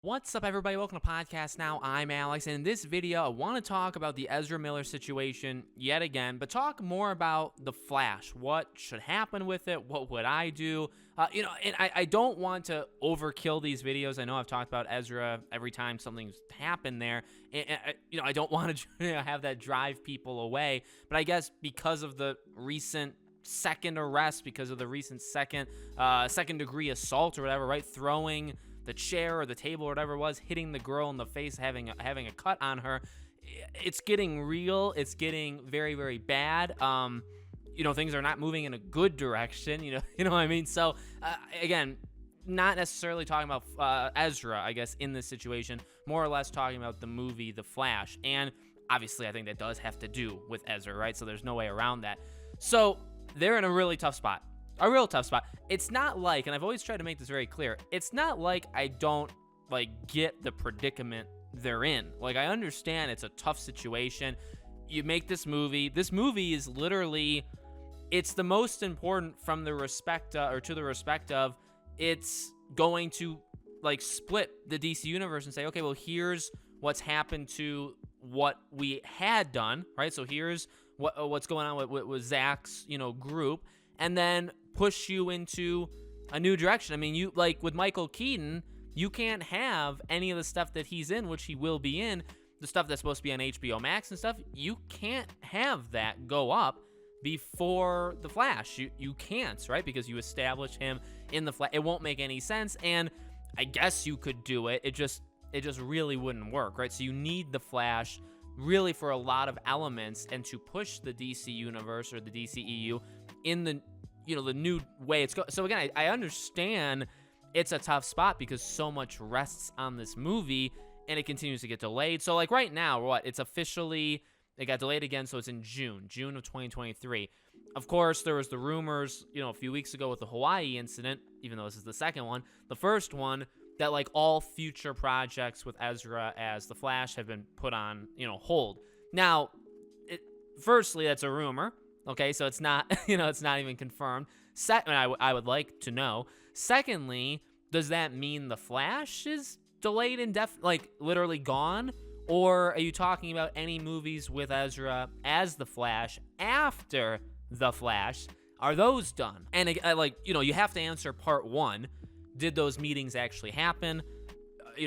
What's up, everybody? Welcome to Podcast Now. I'm Alex, and in this video, I want to talk about the Ezra Miller situation yet again, but talk more about The Flash. What should happen with it? What would I do? And I don't want to overkill these videos. I know I've talked about Ezra every time something's happened there. I don't want to have that drive people away, but I guess because of the recent second arrest, because of the recent second degree assault or whatever, right? Throwing the chair or the table or whatever it was, hitting the girl in the face, having a cut on her. It's getting real. It's getting very, very bad. Things are not moving in a good direction. You know what I mean? So again, not necessarily talking about Ezra, I guess, in this situation, more or less talking about the movie The Flash. And obviously, I think that does have to do with Ezra, right? So there's no way around that. So they're in a really tough spot. A real tough spot. It's not like, and I've always tried to make this very clear, it's not like I don't, get the predicament they're in. I understand it's a tough situation. You make this movie. This movie is literally, it's the most important from the respect, to the respect of, it's going to, split the DC universe and say, okay, well, here's what's happened to what we had done, right? So here's what's going on with Zach's, group, and then push you into a new direction. I mean, you with Michael Keaton, you can't have any of the stuff that he's in, which he will be in, the stuff that's supposed to be on HBO Max and stuff. You can't have that go up before The Flash. You can't, right? Because you establish him in The Flash. It won't make any sense. And I guess you could do it. It just really wouldn't work, right? So you need The Flash really for a lot of elements and to push the DC universe or the DCEU in the new way it's going. So again, I understand it's a tough spot because so much rests on this movie and it continues to get delayed. So right now, it got delayed again. So it's in June of 2023. Of course, there was the rumors, a few weeks ago with the Hawaii incident, even though this is the second one, the first one, that all future projects with Ezra as the Flash have been put on, hold. Now, firstly, that's a rumor. Okay, so it's not, it's not even confirmed. I would like to know. Secondly, does that mean the Flash is delayed literally gone? Or are you talking about any movies with Ezra as the Flash after the Flash? Are those done? And you have to answer part one. Did those meetings actually happen?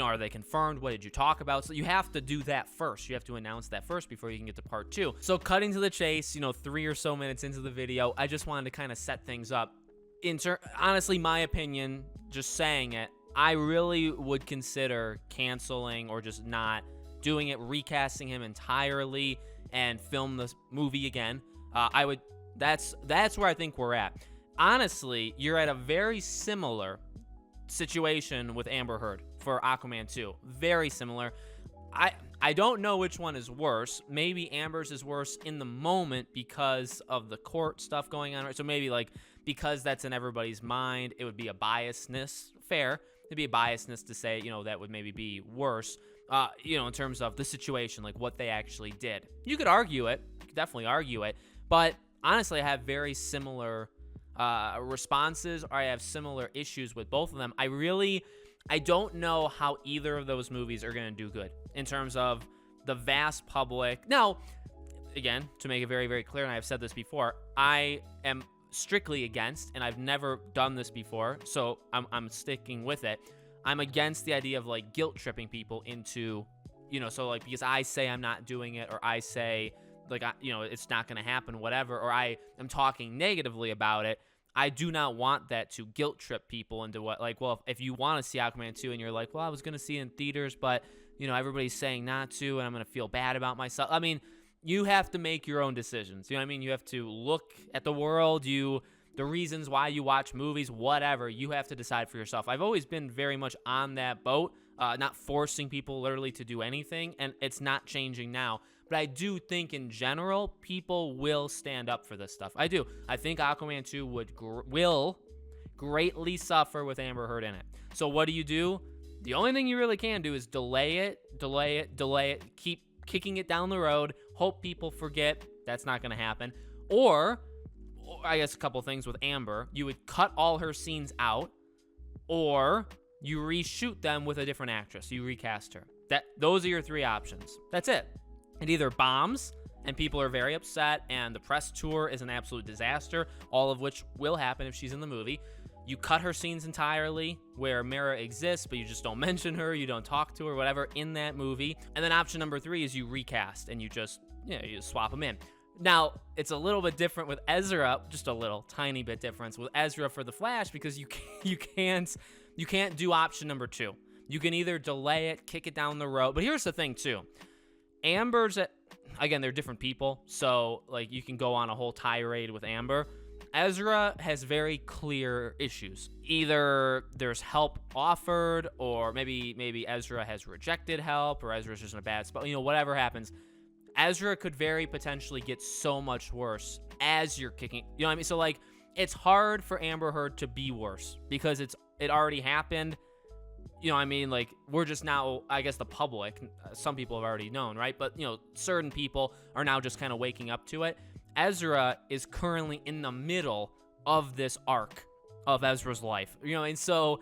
Are they confirmed? What did you talk about? So you have to do that first. You have to announce that first before you can get to part two. So cutting to the chase, 3 or so minutes into the video, I just wanted to kind of set things up. Honestly, my opinion, just saying it, I really would consider canceling or just not doing it, recasting him entirely and film this movie again. That's where I think we're at. Honestly, you're at a very similar situation with Amber Heard for Aquaman 2. Very similar. I don't know which one is worse. Maybe Amber's is worse in the moment because of the court stuff going on. Right? So maybe because that's in everybody's mind, it would be a biasness. Fair. It'd be a biasness to say, that would maybe be worse, in terms of the situation, what they actually did. You could argue it. You could definitely argue it. But honestly, I have very similar responses, or I have similar issues with both of them. I don't know how either of those movies are going to do good in terms of the vast public. Now, again, to make it very, very clear, and I've said this before, I am strictly against, and I've never done this before, so I'm sticking with it. I'm against the idea of guilt tripping people into, because I say I'm not doing it, or I say it's not going to happen, whatever, or I am talking negatively about it. I do not want that to guilt trip people into what, if you want to see Aquaman 2 and you're well, I was going to see it in theaters, but, everybody's saying not to, and I'm going to feel bad about myself. I mean, you have to make your own decisions. You know what I mean? You have to look at the world, the reasons why you watch movies, whatever. You have to decide for yourself. I've always been very much on that boat, not forcing people literally to do anything, and it's not changing now. But I do think in general, people will stand up for this stuff. I do. I think Aquaman 2 will greatly suffer with Amber Heard in it. So what do? The only thing you really can do is delay it, keep kicking it down the road, hope people forget. That's not going to happen. Or I guess a couple things with Amber. You would cut all her scenes out, or you reshoot them with a different actress. You recast her. Those are your 3 options. That's it. It either bombs and people are very upset and the press tour is an absolute disaster, all of which will happen if she's in the movie. You cut her scenes entirely where Mara exists, but you just don't mention her, you don't talk to her, whatever, in that movie. And then option number 3 is you recast and you just swap them in. Now, it's a little bit different with Ezra, just a little tiny bit difference with Ezra for the Flash, because you can't do option number 2. You can either delay it, kick it down the road. But here's the thing too. Amber's again, they're different people, so like you can go on a whole tirade with Amber. Ezra has very clear issues. Either there's help offered, or maybe Ezra has rejected help, or Ezra's just in a bad spot. Whatever happens, Ezra could very potentially get so much worse as you're kicking. You know what I mean? So like, it's hard for Amber Heard to be worse because it already happened. You know what I mean? Like, we're just now, I guess the public, some people have already known, right? But, certain people are now just kind of waking up to it. Ezra is currently in the middle of this arc of Ezra's life, and so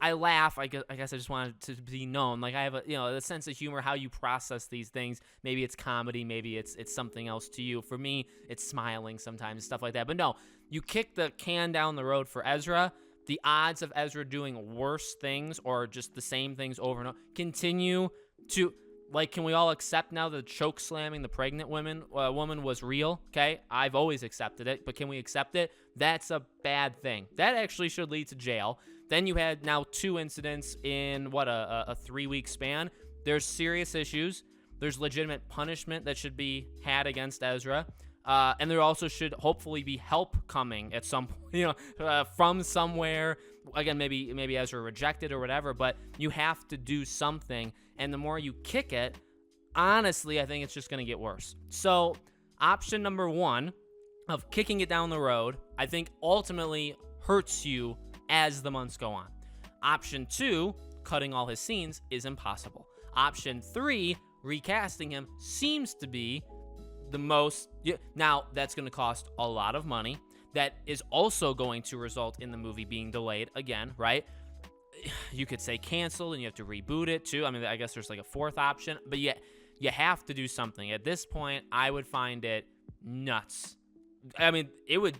I laugh. I guess I just wanted to be known. Like, I have a sense of humor, how you process these things. Maybe it's comedy, maybe it's something else to you. For me, it's smiling sometimes, stuff like that. But no, you kick the can down the road for Ezra. The odds of Ezra doing worse things or just the same things over and over continue to, like, can we all accept now that choke slamming the pregnant woman was real? Okay, I've always accepted it, but can we accept it? That's a bad thing. That actually should lead to jail. Then you had now 2 incidents in a 3-week span. There's serious issues. There's legitimate punishment that should be had against Ezra. And there also should hopefully be help coming at some point, from somewhere. Again, maybe Ezra rejected or whatever, but you have to do something. And the more you kick it, honestly, I think it's just going to get worse. So option number 1 of kicking it down the road, I think ultimately hurts you as the months go on. Option 2, cutting all his scenes, is impossible. Option 3, recasting him, seems to be the most. Now, that's going to cost a lot of money. That is also going to result in the movie being delayed again, right? You could say canceled and you have to reboot it too. I mean, I guess there's like a 4th option, but yet you have to do something. At this point, I would find it nuts. I mean, it would,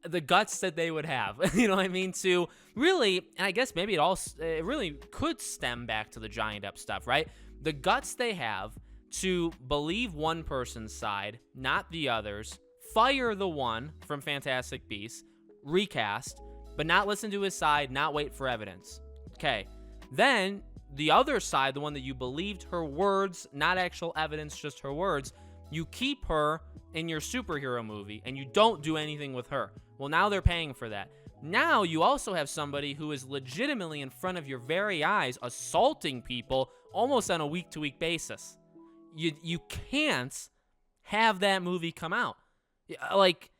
the guts that they would have, you know what I mean? To really, and I guess maybe it really could stem back to the Johnny Depp stuff, right? The guts they have to believe one person's side, not the others, fire the one from Fantastic Beasts, recast, but not listen to his side, not wait for evidence. Okay. Then the other side, the one that you believed her words, not actual evidence, just her words, you keep her in your superhero movie and you don't do anything with her. Well, now they're paying for that. Now you also have somebody who is legitimately in front of your very eyes assaulting people almost on a week-to-week basis. You can't have that movie come out. Like,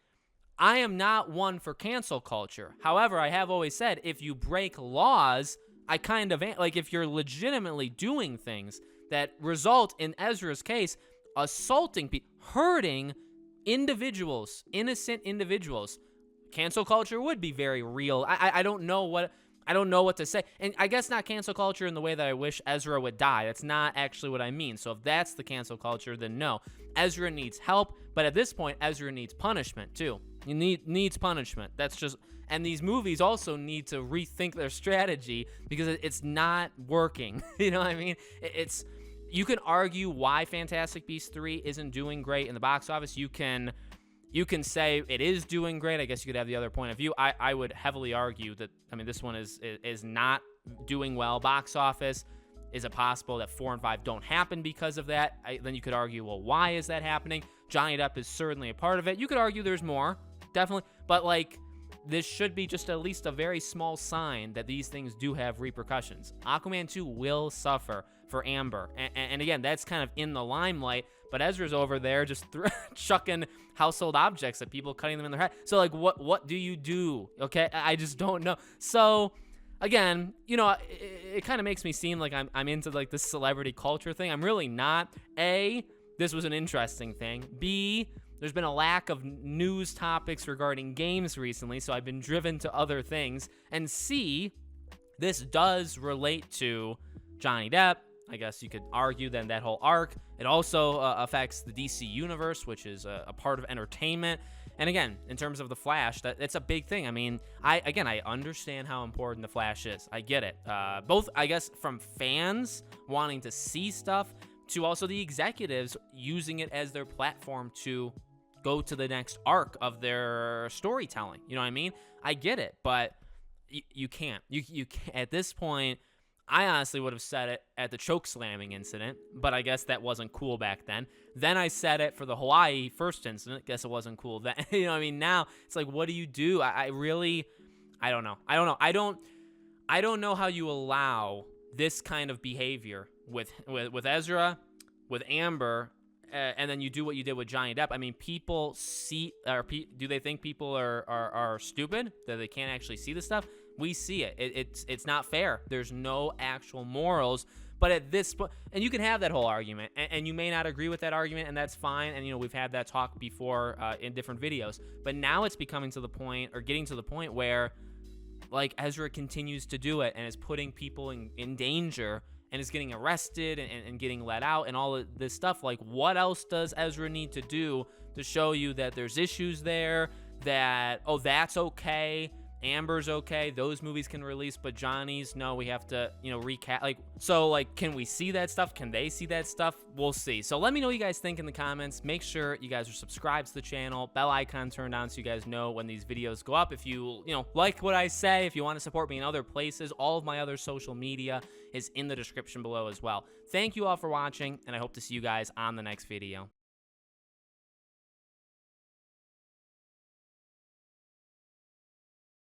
I am not one for cancel culture. However, I have always said, if you break laws, I kind of like, if you're legitimately doing things that result, in Ezra's case, assaulting people, hurting individuals, innocent individuals, cancel culture would be very real. I don't know what to say. And I guess not cancel culture in the way that I wish Ezra would die. That's not actually what I mean. So if that's the cancel culture, then no. Ezra needs help, but at this point, Ezra needs punishment too. He needs punishment. That's just, and these movies also need to rethink their strategy because it's not working. You know what I mean? You can argue why Fantastic Beasts 3 isn't doing great in the box office. You can say it is doing great. I guess you could have the other point of view. I would heavily argue that, I mean, this one is not doing well box office. Is it possible that 4 and 5 don't happen because of that? Then you could argue, well, why is that happening? Johnny Depp is certainly a part of it. You could argue there's more, definitely. But, like, this should be just at least a very small sign that these things do have repercussions. Aquaman 2 will suffer for Amber. And again, that's kind of in the limelight. But Ezra's over there just chucking household objects at people, cutting them in their head. So, like, what do you do? Okay, I just don't know. So, again, it kind of makes me seem like I'm into, like, this celebrity culture thing. I'm really not. A, this was an interesting thing. B, there's been a lack of news topics regarding games recently, so I've been driven to other things. And C, this does relate to Johnny Depp. I guess you could argue then that whole arc. It also affects the DC universe, which is a part of entertainment. And again, in terms of the Flash, it's a big thing. I mean, I understand how important the Flash is. I get it. Both, I guess, from fans wanting to see stuff to also the executives using it as their platform to go to the next arc of their storytelling. You know what I mean? I get it, but you can't. You can't. At this point, I honestly would have said it at the choke slamming incident, but I guess that wasn't cool back then. Then I said it for the Hawaii first incident. Guess it wasn't cool then. You know what I mean? Now it's like, what do you do? I don't know. I don't know how you allow this kind of behavior with Ezra, with Amber, and then you do what you did with Johnny Depp. I mean, people see, or do they think people are stupid, that they can't actually see this stuff? We see it. It's not fair. There's no actual morals. But at this point, and you can have that whole argument, and you may not agree with that argument, and that's fine. And, you know, we've had that talk before in different videos. But now it's becoming to the point, or getting to the point where, like, Ezra continues to do it and is putting people in danger and is getting arrested and getting let out and all of this stuff. Like, what else does Ezra need to do to show you that there's issues there, that, oh, that's okay, Amber's okay, those movies can release, but Johnny's, no, we have to, you know, recast. Like, so, like, can we see that stuff? Can they see that stuff? We'll see. So let me know what you guys think in the comments. Make sure you guys are subscribed to the channel, bell icon turned on so you guys know when these videos go up. If you know, like what I say, if you want to support me in other places, all of my other social media is in the description below as well. Thank you all for watching, and I hope to see you guys on the next video.